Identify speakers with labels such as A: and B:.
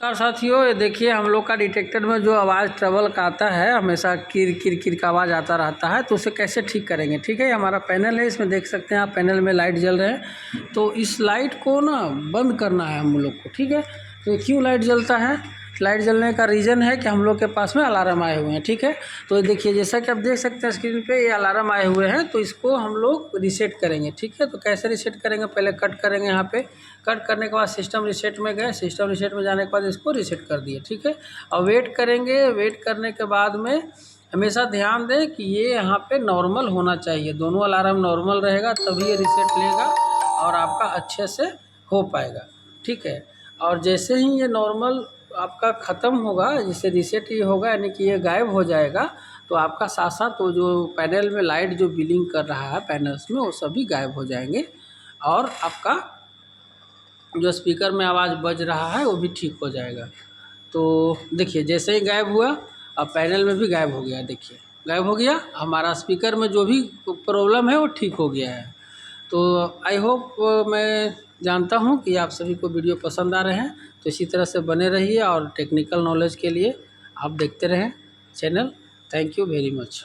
A: नमस्कार साथियों, ये देखिए हम लोग का डिटेक्टर में जो आवाज़ ट्रबल का आता है, हमेशा किर किर किर का आवाज़ आता रहता है, तो उसे कैसे ठीक करेंगे। ठीक है, ये हमारा पैनल है, इसमें देख सकते हैं आप पैनल में लाइट जल रहे हैं। तो इस लाइट को ना बंद करना है हम लोग को। ठीक है, तो क्यों लाइट जलता है, लाइट जलने का रीज़न है कि हम लोग के पास में अलार्म आए हुए हैं। ठीक है, तो देखिए जैसा कि आप देख सकते हैं स्क्रीन पे ये अलार्म आए हुए हैं, तो इसको हम लोग रीसेट करेंगे। ठीक है, तो कैसे रीसेट करेंगे, पहले कट करेंगे। यहाँ पे कट करने के बाद सिस्टम रीसेट में गए, सिस्टम रीसेट में जाने के बाद इसको रीसेट कर दिए। ठीक है, और वेट करेंगे। वेट करने के बाद में हमेशा ध्यान दें कि ये यहाँ पे नॉर्मल होना चाहिए, दोनों अलार्म नॉर्मल रहेगा तभी ये रीसेट लेगा और आपका अच्छे से हो पाएगा। ठीक है, और जैसे ही ये नॉर्मल आपका ख़त्म होगा, जैसे रीसेट ये होगा यानी कि ये गायब हो जाएगा, तो आपका साथ साथ तो जो पैनल में लाइट जो बिलिंग कर रहा है पैनल्स में, वो सभी गायब हो जाएंगे और आपका जो स्पीकर में आवाज़ बज रहा है वो भी ठीक हो जाएगा। तो देखिए जैसे ही गायब हुआ, अब पैनल में भी गायब हो गया। देखिए गायब हो गया, हमारा स्पीकर में जो भी प्रॉब्लम है वो ठीक हो गया है। तो आई होप, मैं जानता हूँ कि आप सभी को वीडियो पसंद आ रहे हैं, तो इसी तरह से बने रहिए और टेक्निकल नॉलेज के लिए आप देखते रहें channel. Thank you very much.